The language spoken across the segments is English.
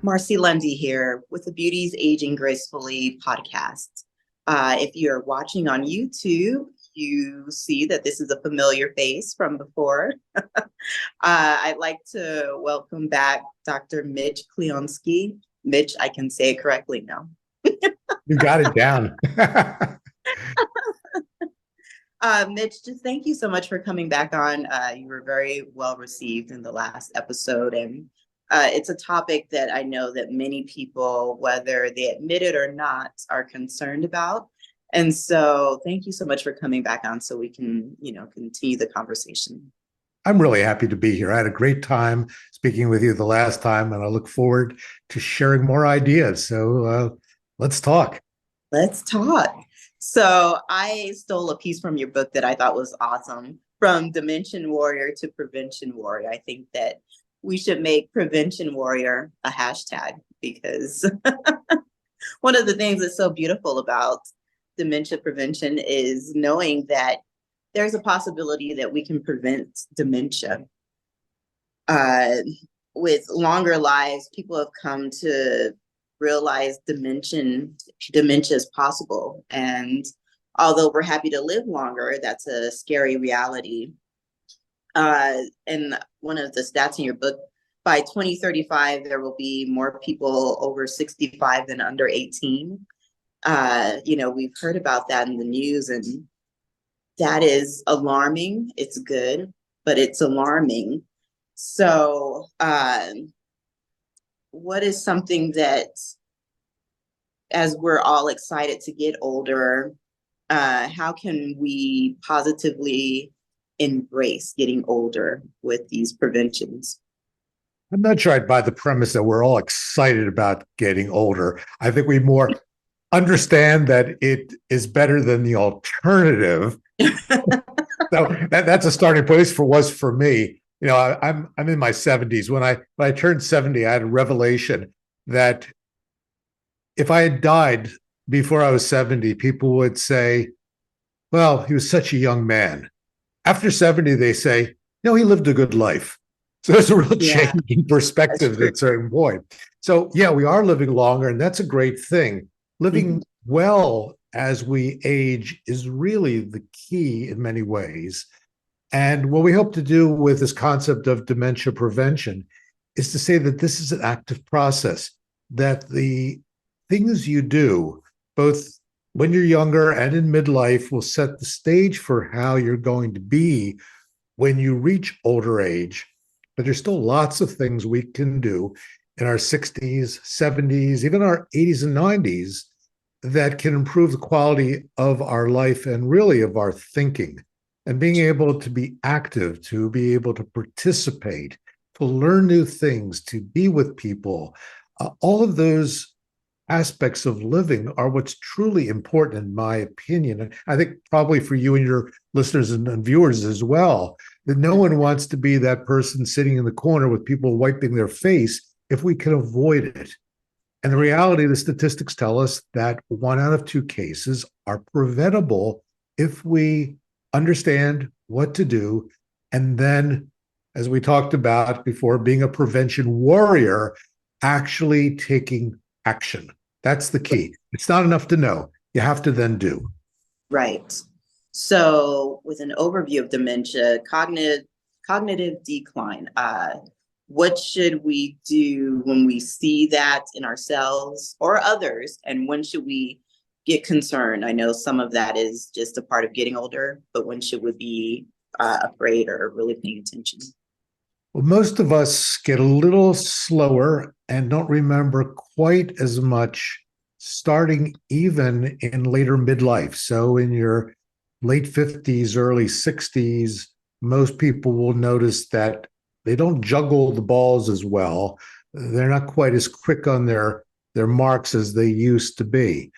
Marcy Lundy here with the Beauties Aging Gracefully podcast. If you're watching on YouTube, you see that this is a familiar face from before. I'd like to welcome back Dr. Mitch Clionsky. Mitch, I can say it correctly now. You got it down. Mitch, just thank you so much for coming back on. You were very well received in the last episode, and it's a topic that I know that many people, whether they admit it or not, are concerned about. And so thank you so much for coming back on so we can, continue the conversation. I'm really happy to be here. I had a great time speaking with you the last time, and I look forward to sharing more ideas. So let's talk. Let's talk. So I stole a piece from your book that I thought was awesome, From Dementia Warrior to Prevention Warrior. I think that we should make Prevention Warrior a hashtag, because one of the things that's so beautiful about dementia prevention is knowing that there's a possibility that we can prevent dementia. With longer lives, people have come to realize dementia is possible. And although we're happy to live longer, that's a scary reality. And one of the stats in your book, by 2035, there will be more people over 65 than under 18. We've heard about that in the news, and that is alarming. It's good, but it's alarming. So what is something that, as we're all excited to get older, how can we positively embrace getting older with these preventions? I'm not sure I'd buy the premise that we're all excited about getting older. I think we more understand that it is better than the alternative. So that's a starting place for me. I'm in my 70s. When I turned 70, I had a revelation that if I had died before I was 70, people would say, well, he was such a young man. After 70, they say, no, he lived a good life. So there's a real change in perspective at a certain point. So yeah, we are living longer, and that's a great thing. Living well as we age is really the key in many ways. And what we hope to do with this concept of dementia prevention is to say that this is an active process, that the things you do, both when you're younger and in midlife, will set the stage for how you're going to be when you reach older age. But there's still lots of things we can do in our 60s, 70s, even our 80s and 90s that can improve the quality of our life and really of our thinking. And being able to be active, to be able to participate, to learn new things, to be with people, all of those aspects of living are what's truly important, in my opinion. And I think probably for you and your listeners and viewers as well, that no one wants to be that person sitting in the corner with people wiping their face if we can avoid it. And the reality, the statistics tell us that 1 out of 2 cases are preventable if we understand what to do. And then, as we talked about before, being a prevention warrior, actually taking action. That's the key. It's not enough to know. You have to then do. Right. So with an overview of dementia, cognitive decline, what should we do when we see that in ourselves or others? And when should we get concerned? I know some of that is just a part of getting older, but when should we be afraid or really paying attention? Well, most of us get a little slower and don't remember quite as much starting even in later midlife. So in your late 50s, early 60s, most people will notice that they don't juggle the balls as well. They're not quite as quick on their marks as they used to be.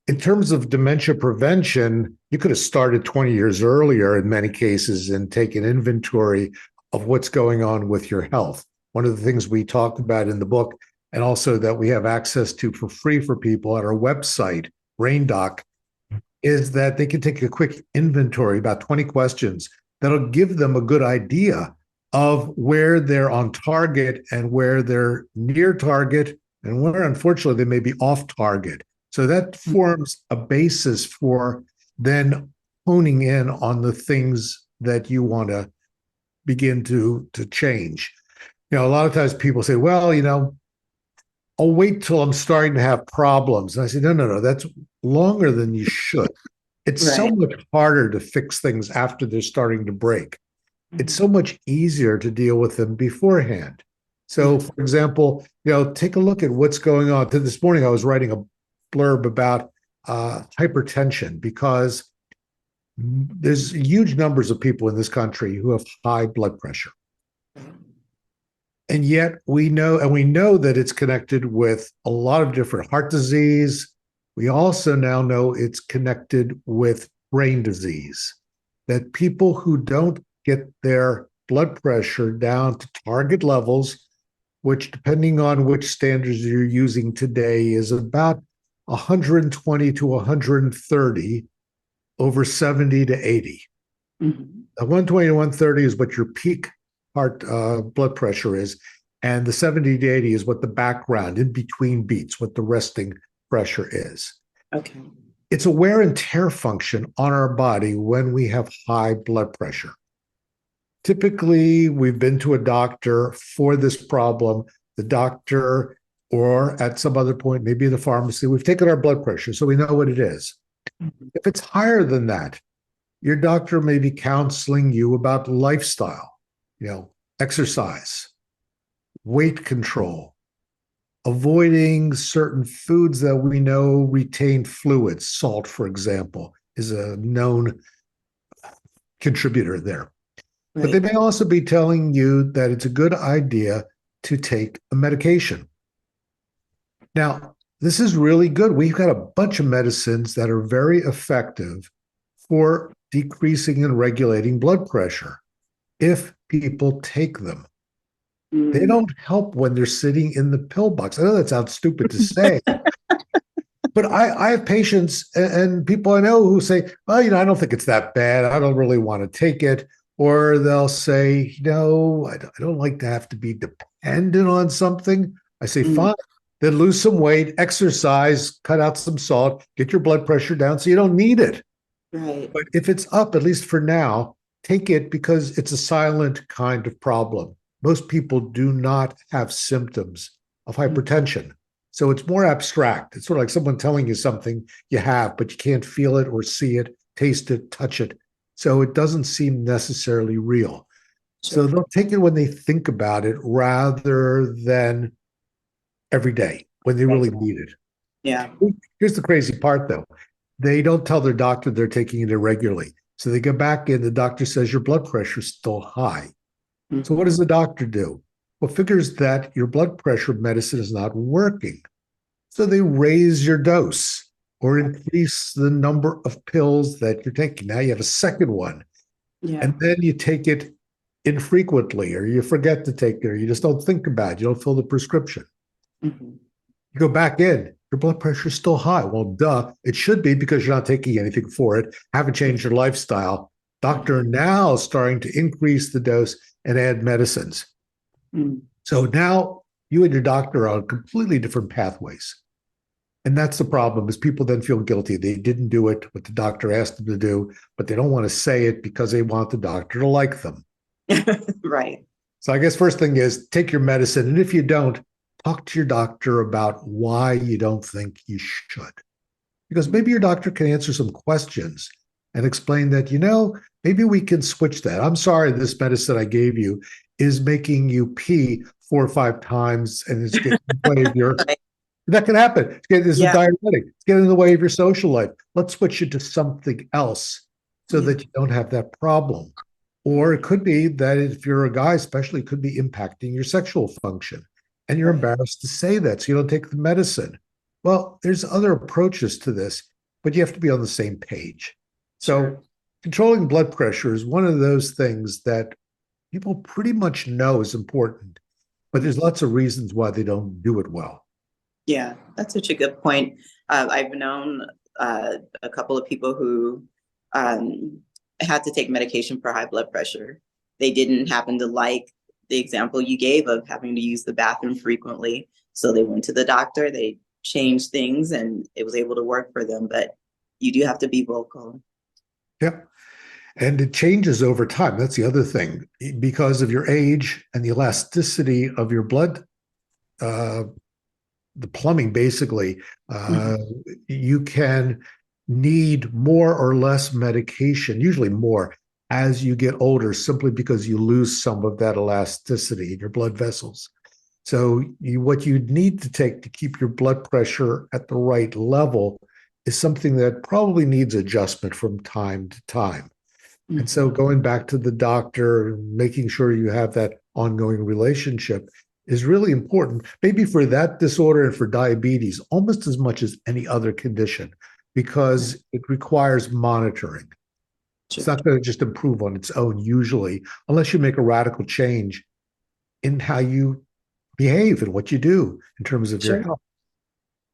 In terms of dementia prevention, you could have started 20 years earlier in many cases and taken inventory of what's going on with your health. One of the things we talked about in the book, and also that we have access to for free for people at our website, RainDoc, is that they can take a quick inventory, about 20 questions, that'll give them a good idea of where they're on target and where they're near target and where unfortunately they may be off target. So that forms a basis for then honing in on the things that you want to begin to change. A lot of times people say, well, I'll wait till I'm starting to have problems. And I say, no, no, no, that's longer than you should. It's so Right. much harder to fix things after they're starting to break. It's so much easier to deal with them beforehand. So, for example, take a look at what's going on. This morning, I was writing a blurb about hypertension because there's huge numbers of people in this country who have high blood pressure. And yet we know that it's connected with a lot of different heart disease. We also now know it's connected with brain disease, that people who don't get their blood pressure down to target levels, which depending on which standards you're using today is about 120 to 130 over 70 to 80. Mm-hmm. 120 to 130 is what your peak heart blood pressure is, and the 70 to 80 is what the background in between beats, what the resting pressure is. Okay. It's a wear and tear function on our body when we have high blood pressure. Typically, we've been to a doctor for this problem. The doctor, or at some other point, maybe the pharmacy, we've taken our blood pressure, so we know what it is. Mm-hmm. If it's higher than that, your doctor may be counseling you about lifestyle, exercise, weight control, avoiding certain foods that we know retain fluids. Salt, for example, is a known contributor there. Right. But they may also be telling you that it's a good idea to take a medication. Now, this is really good. We've got a bunch of medicines that are very effective for decreasing and regulating blood pressure if people take them. They don't help when they're sitting in the pill box. I know that sounds stupid to say, but I have patients and people I know who say, well, I don't think it's that bad. I don't really want to take it. Or they'll say, I don't like to have to be dependent on something. I say, fine, then lose some weight, exercise, cut out some salt, get your blood pressure down so you don't need it. Right. But if it's up, at least for now, take it because it's a silent kind of problem. Most people do not have symptoms of hypertension. So it's more abstract. It's sort of like someone telling you something you have, but you can't feel it or see it, taste it, touch it. So it doesn't seem necessarily real. Sure. So they'll take it when they think about it rather than every day when they really need it. Yeah. Here's the crazy part, though. They don't tell their doctor they're taking it irregularly. So they go back in, the doctor says your blood pressure is still high. Mm-hmm. So what does the doctor do? Well, figures that your blood pressure medicine is not working. So they raise your dose or increase the number of pills that you're taking. Now you have a second one. Yeah. And then you take it infrequently, or you forget to take it, or you just don't think about it. You don't fill the prescription. Mm-hmm. You go back in, your blood pressure is still high. Well, duh, it should be because you're not taking anything for it, haven't changed your lifestyle. Doctor now starting to increase the dose and add medicines. Mm. So now you and your doctor are on completely different pathways. And that's the problem, is people then feel guilty. They didn't do it, what the doctor asked them to do, but they don't want to say it because they want the doctor to like them. Right. So I guess first thing is take your medicine. And if you don't, talk to your doctor about why you don't think you should. Because maybe your doctor can answer some questions and explain that, maybe we can switch that. I'm sorry, this medicine I gave you is making you pee 4 or 5 times and it's getting in the way of your... Right. That can happen. It's a diuretic. It's getting in the way of your social life. Let's switch it to something else so that you don't have that problem. Or it could be that if you're a guy, especially, it could be impacting your sexual function. And you're embarrassed to say that, so you don't take the medicine. Well, there's other approaches to this, but you have to be on the same page. So controlling blood pressure is one of those things that people pretty much know is important, but there's lots of reasons why they don't do it well. Yeah, that's such a good point. I've known a couple of people who had to take medication for high blood pressure. They didn't happen to like the example you gave of having to use the bathroom frequently. So they went to the doctor, they changed things, and it was able to work for them. But you do have to be vocal. Yep. And it changes over time. That's the other thing. Because of your age and the elasticity of your blood, the plumbing, basically, you can need more or less medication, usually more, as you get older, simply because you lose some of that elasticity in your blood vessels. So what you need to take to keep your blood pressure at the right level is something that probably needs adjustment from time to time. And so going back to the doctor, making sure you have that ongoing relationship is really important, maybe for that disorder and for diabetes, almost as much as any other condition, because it requires monitoring. It's not going to just improve on its own, usually, unless you make a radical change in how you behave and what you do in terms of your health.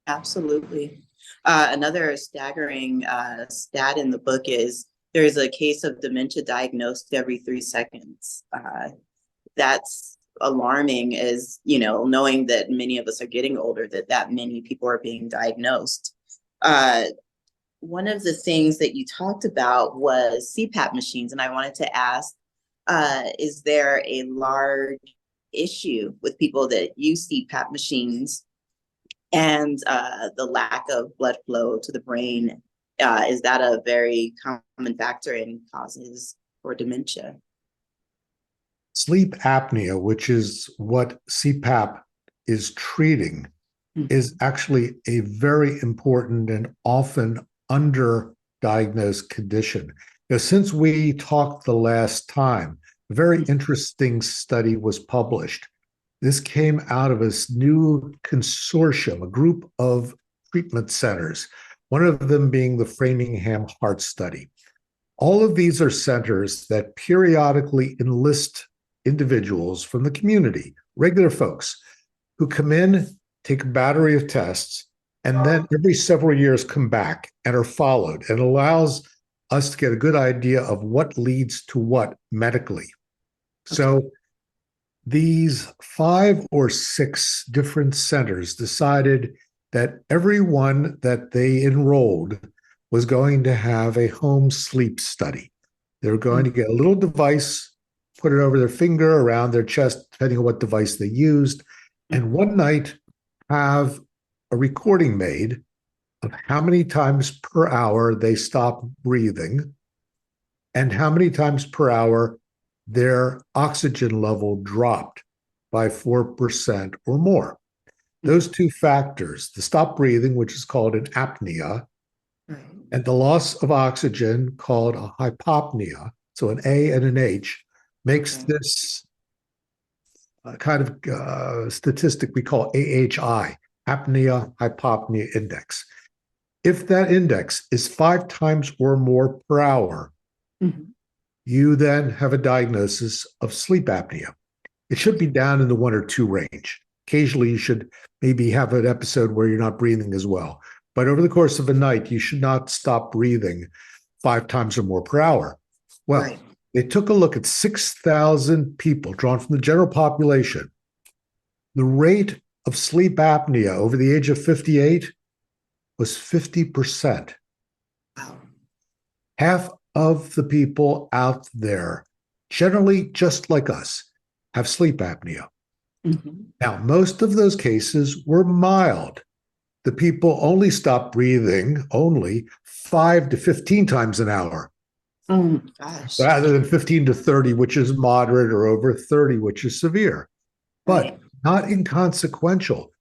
Absolutely. Another staggering stat in the book is there is a case of dementia diagnosed every 3 seconds. That's alarming, as you know, knowing that many of us are getting older, that many people are being diagnosed. One of the things that you talked about was CPAP machines, and I wanted to ask, is there a large issue with people that use CPAP machines and the lack of blood flow to the brain? Is that a very common factor in causes for dementia? Sleep apnea, which is what CPAP is treating, is actually a very important and often underdiagnosed condition. Now, since we talked the last time, a very interesting study was published. This came out of a new consortium, a group of treatment centers, one of them being the Framingham Heart Study. All of these are centers that periodically enlist individuals from the community, regular folks, who come in, take a battery of tests, and then every several years come back and are followed, and allows us to get a good idea of what leads to what medically. So these 5 or 6 different centers decided that everyone that they enrolled was going to have a home sleep study. They were going to get a little device, put it over their finger, around their chest, depending on what device they used, and one night have a recording made of how many times per hour they stop breathing and how many times per hour their oxygen level dropped by 4% or more. Those two factors, the stop breathing, which is called an apnea, and the loss of oxygen, called a hypopnea, so an A and an H, makes this kind of statistic we call AHI, apnea hypopnea index. If that index is 5 times or more per hour, you then have a diagnosis of sleep apnea. It should be down in the 1 or 2 range. Occasionally, you should maybe have an episode where you're not breathing as well. But over the course of a night, you should not stop breathing 5 times or more per hour. Well, they took a look at 6,000 people drawn from the general population. The rate of sleep apnea over the age of 58 was 50%. Wow. Half of the people out there, generally just like us, have sleep apnea. Now, most of those cases were mild. The people only stopped breathing 5 to 15 times an hour. Rather than 15 to 30, which is moderate, or over 30, which is severe. But not inconsequential.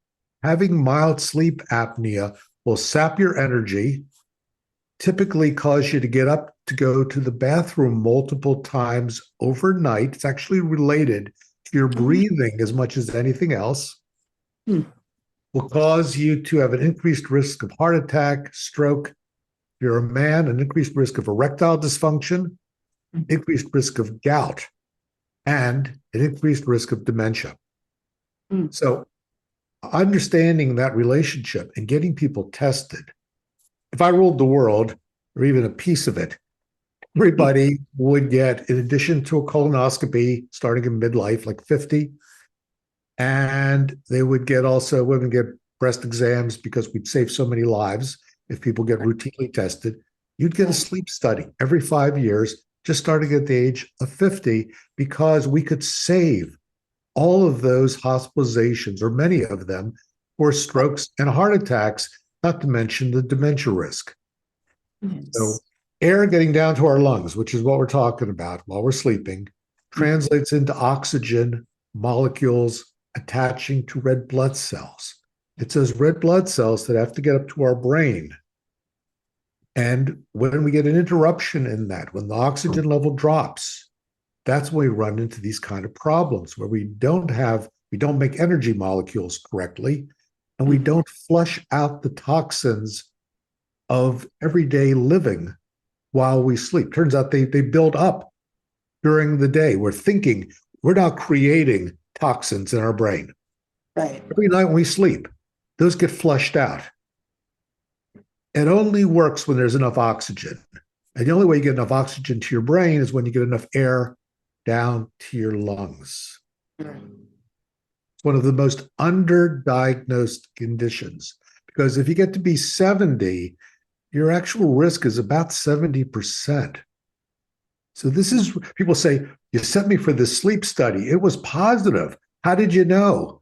Having mild sleep apnea will sap your energy, typically cause you to get up to go to the bathroom multiple times overnight. It's actually related to your breathing as much as anything else. Will cause you to have an increased risk of heart attack, stroke. If you're a man, an increased risk of erectile dysfunction, increased risk of gout, and an increased risk of dementia. So understanding that relationship and getting people tested. If I ruled the world, or even a piece of it, everybody would get, in addition to a colonoscopy starting in midlife, like 50, And they would get also, women get breast exams because we'd save so many lives if people get routinely tested. You'd get a sleep study every 5 years, just starting at the age of 50, because we could save all of those hospitalizations, or many of them, for strokes and heart attacks, not to mention the dementia risk. So Yes. air getting down to our lungs, which is what we're talking about while we're sleeping, translates into oxygen molecules attaching to red blood cells. It's those red blood cells that have to get up to our brain. And when we get an interruption in that, when the oxygen level drops, that's when we run into these kind of problems where we don't make energy molecules correctly, and we don't flush out the toxins of everyday living while we sleep. Turns out they build up during the day. We're now creating toxins in our brain. Right. Every night when we sleep, those get flushed out. It only works when there's enough oxygen. And the only way you get enough oxygen to your brain is when you get enough air down to your lungs. Right. It's one of the most underdiagnosed conditions, because if you get to be 70, your actual risk is about 70%. So this is, people say, you sent me for this sleep study. It was positive. How did you know?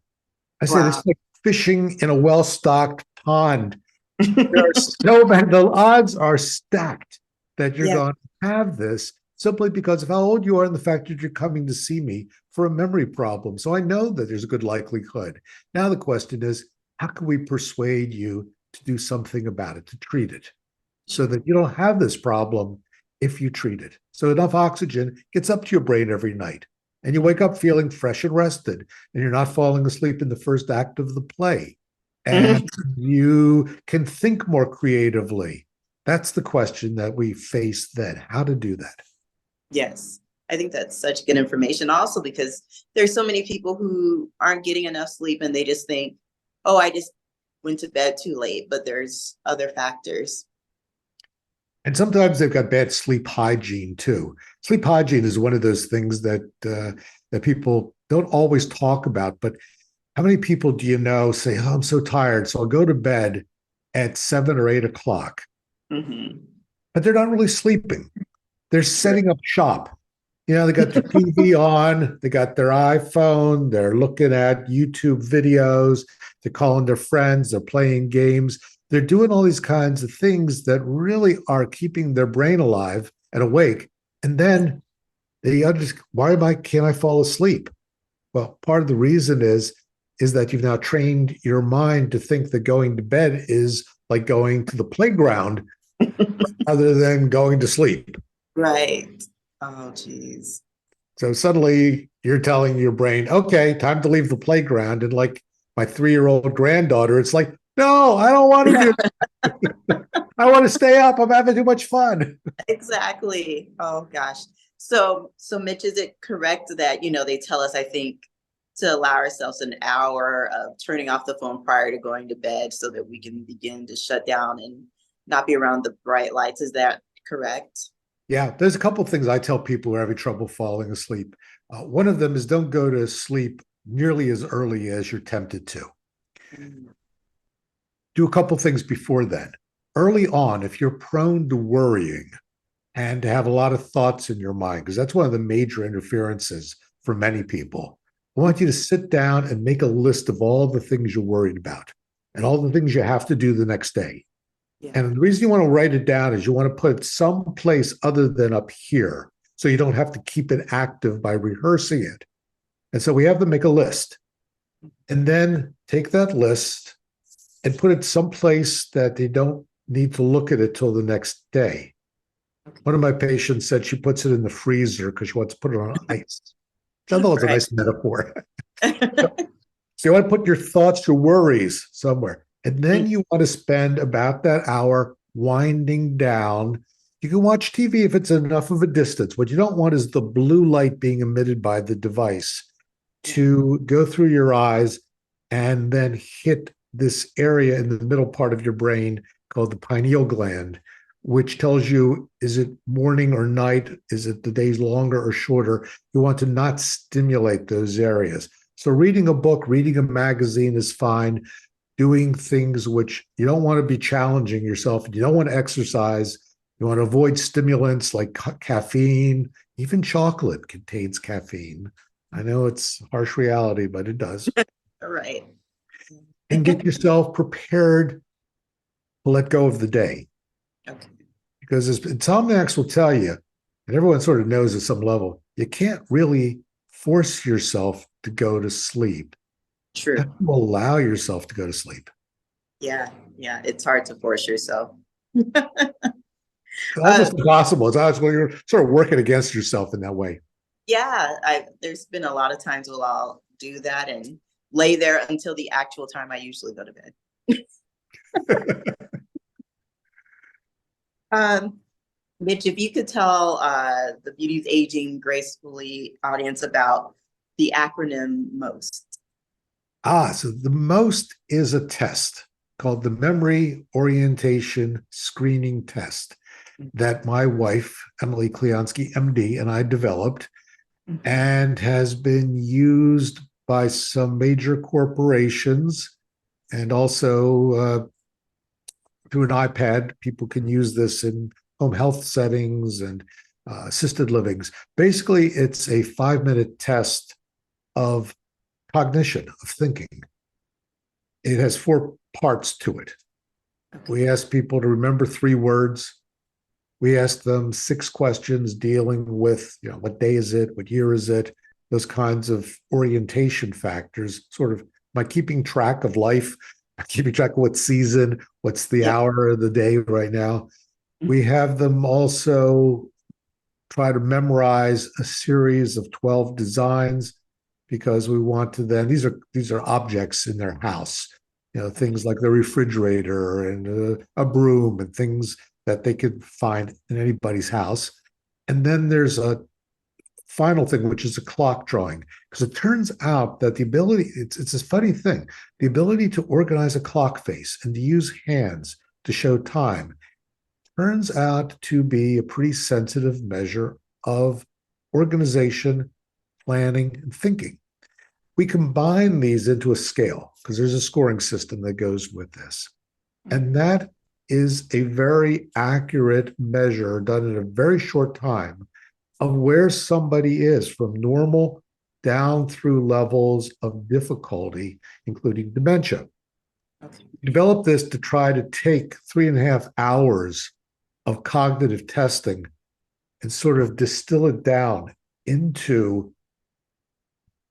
I said, Wow. it's like fishing in a well-stocked pond. There are so many, the odds are stacked that you're going to have this simply because of how old you are and the fact that you're coming to see me for a memory problem. So I know that there's a good likelihood. Now the question is, how can we persuade you to do something about it, to treat it, so that you don't have this problem if you treat it? So enough oxygen gets up to your brain every night, and you wake up feeling fresh and rested, and you're not falling asleep in the first act of the play. And you can think more creatively. That's the question that we face then, how to do that. Yes. I think that's such good information also, because there's so many people who aren't getting enough sleep and they just think, oh, I just went to bed too late, but there's other factors. And sometimes they've got bad sleep hygiene too. Sleep hygiene is one of those things that that people don't always talk about. But how many people do you know say, "Oh, I'm so tired, so I'll go to bed at 7 or 8 o'clock," Mm-hmm. but they're not really sleeping. They're setting up shop. You know, they got their TV on, they got their iPhone, they're looking at YouTube videos, they're calling their friends, they're playing games. They're doing all these kinds of things that really are keeping their brain alive and awake. And then they understand, can't I fall asleep? Well, part of the reason is that you've now trained your mind to think that going to bed is like going to the playground other than going to sleep. Right. Oh, geez. So suddenly you're telling your brain, okay, time to leave the playground. And like my 3-year-old granddaughter, it's like, no, I don't want to do that. I want to stay up. I'm having too much fun. Exactly. Oh gosh. So Mitch, is it correct that, they tell us, I think, to allow ourselves an hour of turning off the phone prior to going to bed so that we can begin to shut down and not be around the bright lights? Is that correct? Yeah, there's a couple of things I tell people who are having trouble falling asleep. One of them is don't go to sleep nearly as early as you're tempted to. Mm. Do a couple things before then. Early on, if you're prone to worrying and to have a lot of thoughts in your mind, because that's one of the major interferences for many people, I want you to sit down and make a list of all the things you're worried about and all the things you have to do the next day. Yeah. And the reason you want to write it down is you want to put it someplace other than up here, so you don't have to keep it active by rehearsing it. And so we have to make a list, and then take that list and put it someplace that they don't need to look at it till the next day. One of my patients said she puts it in the freezer because she wants to put it on ice. I thought it was a nice metaphor. So you want to put your thoughts, your worries somewhere. And then you want to spend about that hour winding down. You can watch TV if it's enough of a distance. What you don't want is the blue light being emitted by the device to go through your eyes and then hit this area in the middle part of your brain called the pineal gland, which tells you, is it morning or night? Is it the days longer or shorter? You want to not stimulate those areas. So reading a book, reading a magazine is fine. Doing things which you don't want to be challenging yourself. You don't want to exercise. You want to avoid stimulants like caffeine. Even chocolate contains caffeine. I know it's harsh reality, but it does. All right. And get yourself prepared to let go of the day. Okay. Because as insomniacs will tell you, and everyone sort of knows at some level, you can't really force yourself to go to sleep. True. You have to allow yourself to go to sleep. Yeah. Yeah. It's hard to force yourself. It's almost impossible. It's almost when you're sort of working against yourself in that way. Yeah. There's been a lot of times where I'll do that and lay there until the actual time I usually go to bed. Mitch, if you could tell the Beauties Aging Gracefully audience about the acronym MOST. So the MOST is a test called the Memory Orientation Screening Test that my wife, Emily Clionsky, MD, and I developed, and has been used by some major corporations, and also through an iPad. People can use this in home health settings and assisted livings. Basically, it's a 5-minute test of cognition, of thinking. It has 4 parts to it. Okay. We ask people to remember 3 words. We ask them 6 questions dealing with, what day is it? What year is it? Those kinds of orientation factors, sort of my keeping track of life, keeping track of what season, what's the hour of the day right now. We have them also try to memorize a series of 12 designs, because we want to then, these are objects in their house, things like the refrigerator and a broom and things that they could find in anybody's house. And then there's a final thing, which is a clock drawing, because it turns out that the ability, it's this funny thing, the ability to organize a clock face and to use hands to show time turns out to be a pretty sensitive measure of organization, planning, and thinking. We combine these into a scale because there's a scoring system that goes with this. And that is a very accurate measure done in a very short time of where somebody is from normal down through levels of difficulty, including dementia. Okay. We developed this to try to take 3.5 hours of cognitive testing and sort of distill it down into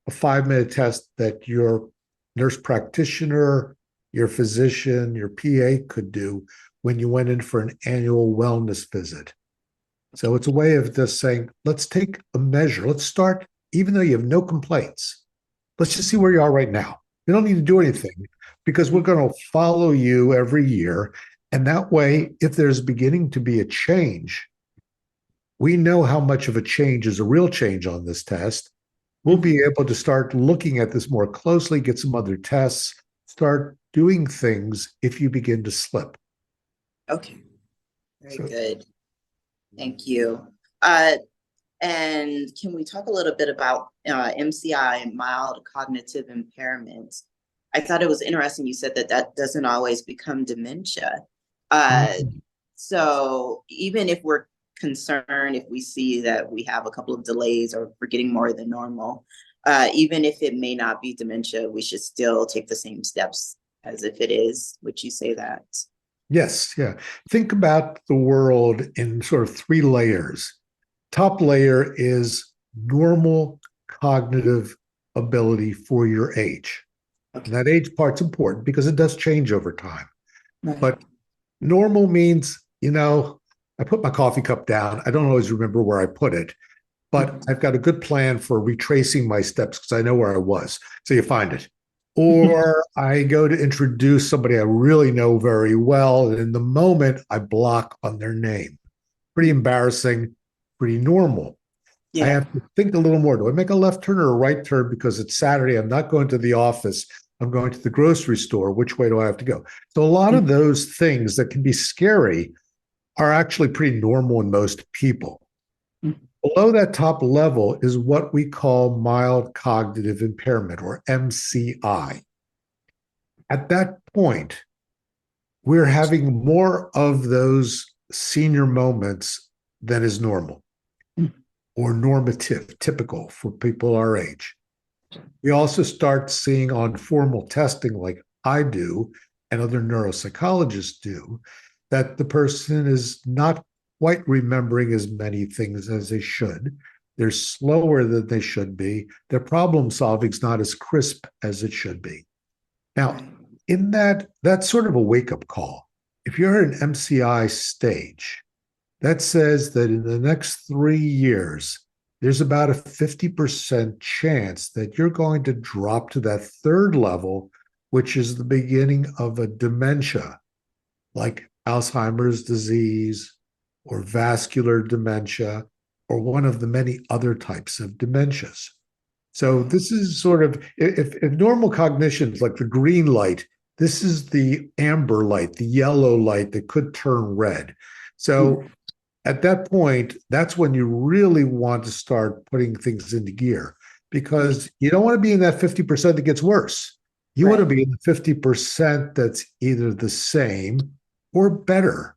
a 5-minute test that your nurse practitioner, your physician, your PA could do when you went in for an annual wellness visit. So it's a way of just saying, let's take a measure. Let's start, even though you have no complaints, let's just see where you are right now. You don't need to do anything, because we're going to follow you every year. And that way, if there's beginning to be a change, we know how much of a change is a real change on this test. We'll be able to start looking at this more closely, get some other tests, start doing things if you begin to slip. Okay. Very good. Thank you. And can we talk a little bit about MCI, mild cognitive impairment? I thought it was interesting you said that doesn't always become dementia. So even if we're concerned, if we see that we have a couple of delays or we're getting more than normal, even if it may not be dementia, we should still take the same steps as if it is. Would you say that? Yes, yeah. Think about the world in sort of 3 layers. Top layer is normal cognitive ability for your age. Okay. And that age part's important because it does change over time. Right. But normal means, I put my coffee cup down. I don't always remember where I put it, but I've got a good plan for retracing my steps because I know where I was. So you find it. Or I go to introduce somebody I really know very well, and in the moment, I block on their name. Pretty embarrassing, pretty normal. Yeah. I have to think a little more. Do I make a left turn or a right turn because it's Saturday? I'm not going to the office. I'm going to the grocery store. Which way do I have to go? So a lot of those things that can be scary are actually pretty normal in most people. Below that top level is what we call mild cognitive impairment, or MCI. At that point, we're having more of those senior moments than is normal or normative, typical for people our age. We also start seeing on formal testing, like I do and other neuropsychologists do, that the person is not quite remembering as many things as they should. They're slower than they should be. Their problem solving is not as crisp as it should be. Now, in that's sort of a wake-up call. If you're at an MCI stage, that says that in the next 3 years, there's about a 50% chance that you're going to drop to that third level, which is the beginning of a dementia, like Alzheimer's disease or vascular dementia, or one of the many other types of dementias. So this is sort of, if normal cognition is like the green light, this is the amber light, the yellow light that could turn red. So at that point, that's when you really want to start putting things into gear, because you don't want to be in that 50% that gets worse. You want to be in the 50% that's either the same or better.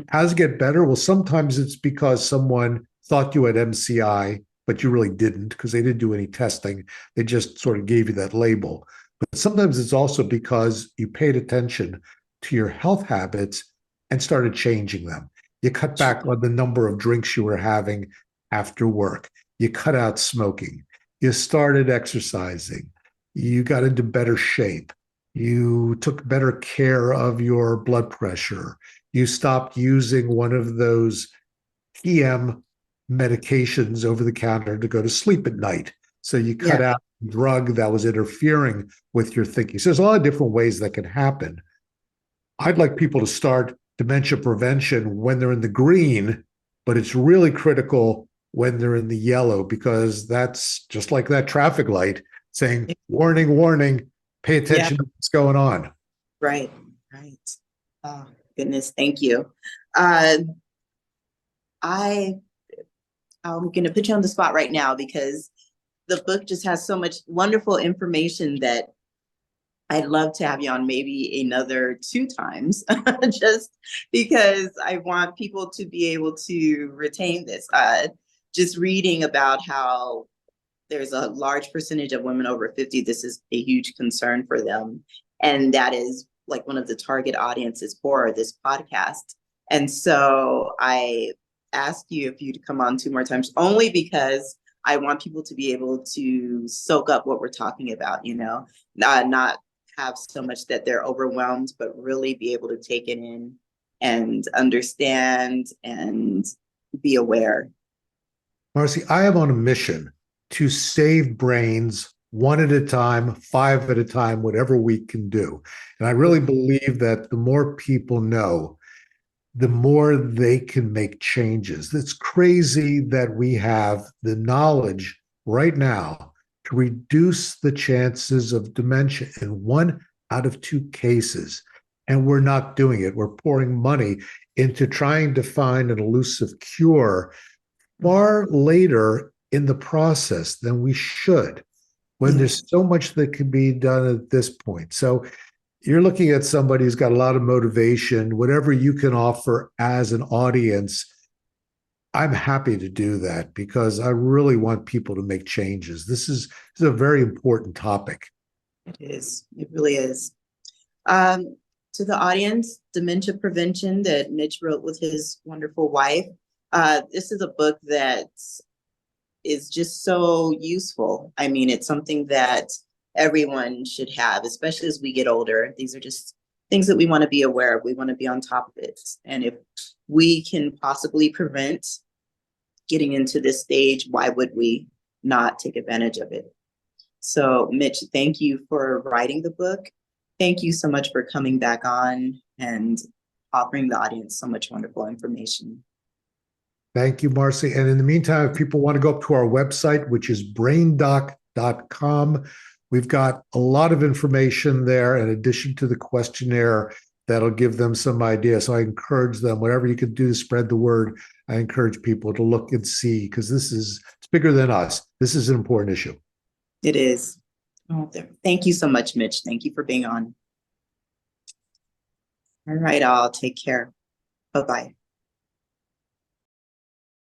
How does it get better? Well, sometimes it's because someone thought you had MCI, but you really didn't, because they didn't do any testing. They just sort of gave you that label. But sometimes it's also because you paid attention to your health habits and started changing them. You cut back on the number of drinks you were having after work. You cut out smoking. You started exercising. You got into better shape. You took better care of your blood pressure. You stopped using one of those PM medications over the counter to go to sleep at night. So you cut out a drug that was interfering with your thinking. So there's a lot of different ways that can happen. I'd like people to start dementia prevention when they're in the green, but it's really critical when they're in the yellow, because that's just like that traffic light saying, warning, warning, pay attention to what's going on. Right. Oh, goodness. Thank you. I'm going to put you on the spot right now, because the book just has so much wonderful information that I'd love to have you on maybe another 2 times, just because I want people to be able to retain this. Just reading about how there's a large percentage of women over 50, this is a huge concern for them. And that is like one of the target audiences for this podcast. And so I ask you if you'd come on 2 more times, only because I want people to be able to soak up what we're talking about, not have so much that they're overwhelmed, but really be able to take it in and understand and be aware. Marcy, I am on a mission to save brains one at a time, 5 at a time, whatever we can do. And I really believe that the more people know, the more they can make changes. It's crazy that we have the knowledge right now to reduce the chances of dementia in 1 out of 2 cases. And we're not doing it. We're pouring money into trying to find an elusive cure far later in the process than we should, when there's so much that can be done at this point. So you're looking at somebody who's got a lot of motivation, whatever you can offer as an audience. I'm happy to do that, because I really want people to make changes. This is a very important topic. It is. It really is. To the audience, Dementia Prevention, that Mitch wrote with his wonderful wife. This is a book that is just so useful. I mean, it's something that everyone should have, especially as we get older. These are just things that we want to be aware of. We want to be on top of it. And if we can possibly prevent getting into this stage, why would we not take advantage of it? So, Mitch, thank you for writing the book. Thank you so much for coming back on and offering the audience so much wonderful information. Thank you, Marcy. And in the meantime, if people want to go up to our website, which is braindoc.com, we've got a lot of information there in addition to the questionnaire that'll give them some idea. So I encourage them, whatever you can do to spread the word, I encourage people to look and see, because it's bigger than us. This is an important issue. It is. Oh, thank you so much, Mitch. Thank you for being on. All right, all. Take care. Bye-bye.